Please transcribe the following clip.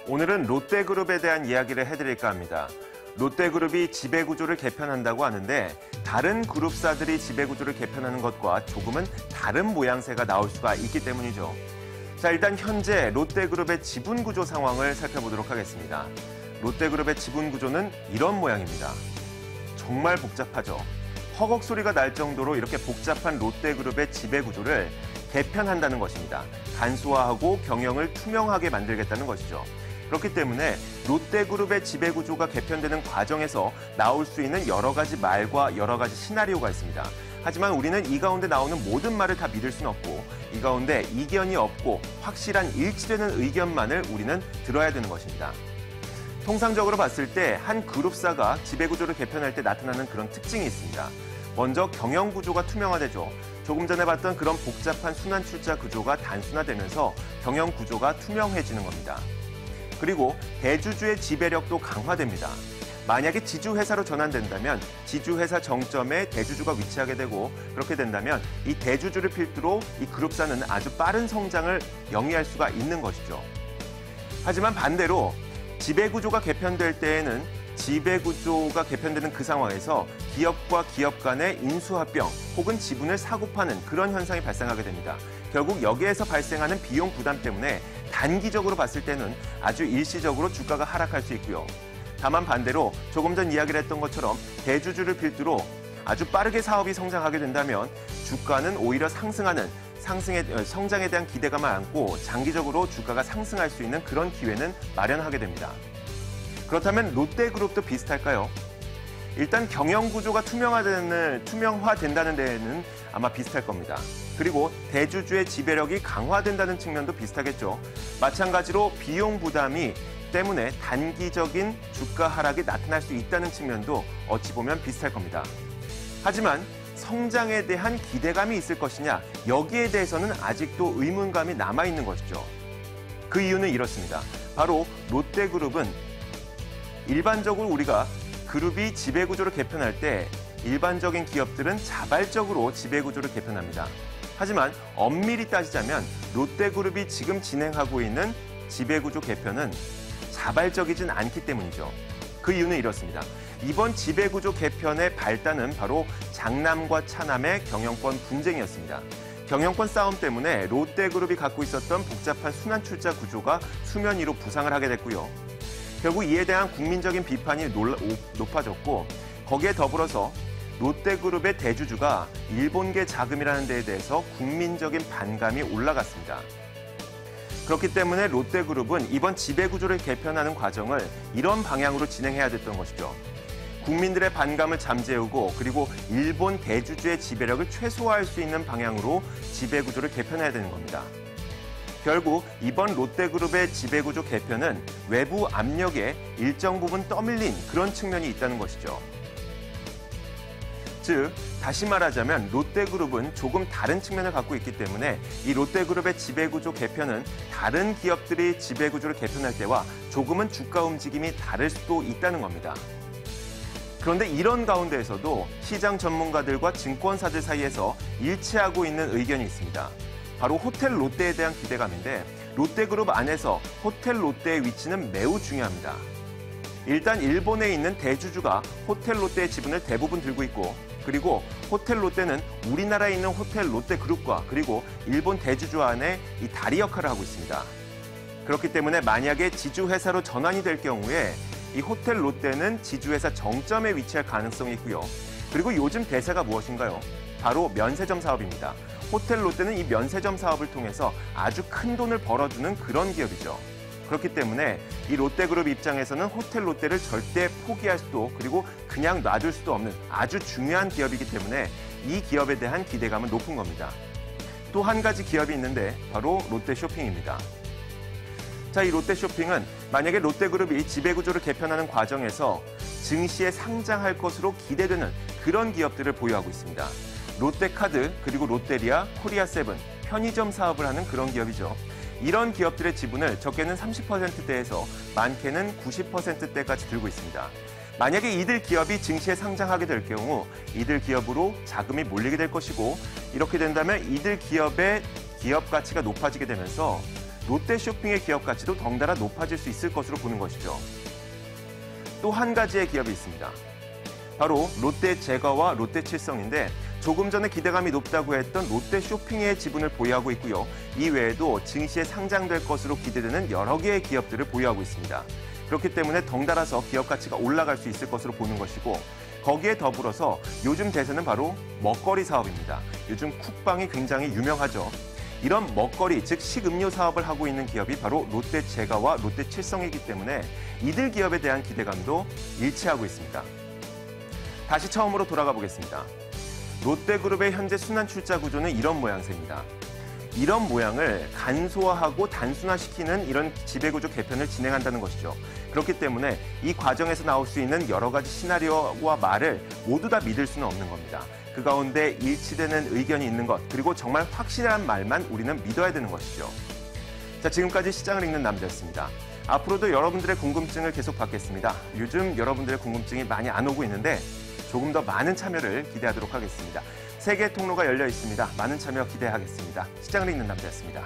오늘은 롯데그룹에 대한 이야기를 해드릴까 합니다. 롯데그룹이 지배구조를 개편한다고 하는데 다른 그룹사들이 지배구조를 개편하는 것과 조금은 다른 모양새가 나올 수가 있기 때문이죠. 자, 일단 현재 롯데그룹의 지분구조 상황을 살펴보도록 하겠습니다. 롯데그룹의 지분구조는 이런 모양입니다. 정말 복잡하죠. 허걱 소리가 날 정도로 이렇게 복잡한 롯데그룹의 지배구조를 개편한다는 것입니다. 간소화하고 경영을 투명하게 만들겠다는 것이죠. 그렇기 때문에 롯데그룹의 지배구조가 개편되는 과정에서 나올 수 있는 여러 가지 말과 여러 가지 시나리오가 있습니다. 하지만 우리는 이 가운데 나오는 모든 말을 다 믿을 수는 없고 이 가운데 이견이 없고 확실한 일치되는 의견만을 우리는 들어야 되는 것입니다. 통상적으로 봤을 때 한 그룹사가 지배구조를 개편할 때 나타나는 그런 특징이 있습니다. 먼저 경영구조가 투명화되죠. 조금 전에 봤던 그런 복잡한 순환출자 구조가 단순화되면서 경영구조가 투명해지는 겁니다. 그리고 대주주의 지배력도 강화됩니다. 만약에 지주회사로 전환된다면 지주회사 정점에 대주주가 위치하게 되고 그렇게 된다면 이 대주주를 필두로 이 그룹사는 아주 빠른 성장을 영위할 수가 있는 것이죠. 하지만 반대로 지배구조가 개편될 때에는 지배구조가 개편되는 그 상황에서 기업과 기업 간의 인수합병 혹은 지분을 사고 파는 그런 현상이 발생하게 됩니다. 결국 여기에서 발생하는 비용 부담 때문에 단기적으로 봤을 때는 아주 일시적으로 주가가 하락할 수 있고요. 다만 반대로 조금 전 이야기를 했던 것처럼 대주주를 필두로 아주 빠르게 사업이 성장하게 된다면 주가는 오히려 성장에 대한 기대감을 안고 장기적으로 주가가 상승할 수 있는 그런 기회는 마련하게 됩니다. 그렇다면 롯데그룹도 비슷할까요? 일단 경영구조가 투명화된다는 데에는 아마 비슷할 겁니다. 그리고 대주주의 지배력이 강화된다는 측면도 비슷하겠죠. 마찬가지로 비용 부담이 때문에 단기적인 주가 하락이 나타날 수 있다는 측면도 어찌 보면 비슷할 겁니다. 하지만 성장에 대한 기대감이 있을 것이냐, 여기에 대해서는 아직도 의문감이 남아있는 것이죠. 그 이유는 이렇습니다. 바로 롯데그룹은 일반적으로 우리가 그룹이 지배구조를 개편할 때 일반적인 기업들은 자발적으로 지배구조를 개편합니다. 하지만 엄밀히 따지자면 롯데그룹이 지금 진행하고 있는 지배구조 개편은 자발적이진 않기 때문이죠. 그 이유는 이렇습니다. 이번 지배구조 개편의 발단은 바로 장남과 차남의 경영권 분쟁이었습니다. 경영권 싸움 때문에 롯데그룹이 갖고 있었던 복잡한 순환출자 구조가 수면 위로 부상을 하게 됐고요. 결국 이에 대한 국민적인 비판이 높아졌고 거기에 더불어서 롯데그룹의 대주주가 일본계 자금이라는 데에 대해서 국민적인 반감이 올라갔습니다. 그렇기 때문에 롯데그룹은 이번 지배구조를 개편하는 과정을 이런 방향으로 진행해야 됐던 것이죠. 국민들의 반감을 잠재우고 그리고 일본 대주주의 지배력을 최소화할 수 있는 방향으로 지배구조를 개편해야 되는 겁니다. 결국 이번 롯데그룹의 지배구조 개편은 외부 압력에 일정 부분 떠밀린 그런 측면이 있다는 것이죠. 즉, 다시 말하자면 롯데그룹은 조금 다른 측면을 갖고 있기 때문에 이 롯데그룹의 지배구조 개편은 다른 기업들이 지배구조를 개편할 때와 조금은 주가 움직임이 다를 수도 있다는 겁니다. 그런데 이런 가운데에서도 시장 전문가들과 증권사들 사이에서 일치하고 있는 의견이 있습니다. 바로 호텔 롯데에 대한 기대감인데 롯데그룹 안에서 호텔 롯데의 위치는 매우 중요합니다. 일단 일본에 있는 대주주가 호텔 롯데의 지분을 대부분 들고 있고 그리고 호텔 롯데는 우리나라에 있는 호텔 롯데그룹과 그리고 일본 대주주 안에 이 다리 역할을 하고 있습니다. 그렇기 때문에 만약에 지주회사로 전환이 될 경우에 이 호텔 롯데는 지주회사 정점에 위치할 가능성이 있고요. 그리고 요즘 대세가 무엇인가요? 바로 면세점 사업입니다. 호텔 롯데는 이 면세점 사업을 통해서 아주 큰 돈을 벌어주는 그런 기업이죠. 그렇기 때문에 이 롯데그룹 입장에서는 호텔 롯데를 절대 포기할 수도 그리고 그냥 놔둘 수도 없는 아주 중요한 기업이기 때문에 이 기업에 대한 기대감은 높은 겁니다. 또 한 가지 기업이 있는데 바로 롯데쇼핑입니다. 자, 이 롯데쇼핑은 만약에 롯데그룹이 지배구조를 개편하는 과정에서 증시에 상장할 것으로 기대되는 그런 기업들을 보유하고 있습니다. 롯데카드, 그리고 롯데리아, 코리아세븐, 편의점 사업을 하는 그런 기업이죠. 이런 기업들의 지분을 적게는 30%대에서 많게는 90%대까지 들고 있습니다. 만약에 이들 기업이 증시에 상장하게 될 경우 이들 기업으로 자금이 몰리게 될 것이고 이렇게 된다면 이들 기업의 기업 가치가 높아지게 되면서 롯데쇼핑의 기업 가치도 덩달아 높아질 수 있을 것으로 보는 것이죠. 또 한 가지의 기업이 있습니다. 바로 롯데제과와 롯데칠성인데 조금 전에 기대감이 높다고 했던 롯데쇼핑의 지분을 보유하고 있고요. 이외에도 증시에 상장될 것으로 기대되는 여러 개의 기업들을 보유하고 있습니다. 그렇기 때문에 덩달아서 기업 가치가 올라갈 수 있을 것으로 보는 것이고 거기에 더불어서 요즘 대세는 바로 먹거리 사업입니다. 요즘 쿡방이 굉장히 유명하죠. 이런 먹거리, 즉 식음료 사업을 하고 있는 기업이 바로 롯데제과와 롯데칠성이기 때문에 이들 기업에 대한 기대감도 일치하고 있습니다. 다시 처음으로 돌아가 보겠습니다. 롯데그룹의 현재 순환 출자 구조는 이런 모양새입니다. 이런 모양을 간소화하고 단순화시키는 이런 지배구조 개편을 진행한다는 것이죠. 그렇기 때문에 이 과정에서 나올 수 있는 여러 가지 시나리오와 말을 모두 다 믿을 수는 없는 겁니다. 그 가운데 일치되는 의견이 있는 것, 그리고 정말 확실한 말만 우리는 믿어야 되는 것이죠. 자, 지금까지 시장을 읽는 남자였습니다. 앞으로도 여러분들의 궁금증을 계속 받겠습니다. 요즘 여러분들의 궁금증이 많이 안 오고 있는데 조금 더 많은 참여를 기대하도록 하겠습니다. 세 개 통로가 열려 있습니다. 많은 참여 기대하겠습니다. 시장을 읽는 남자였습니다.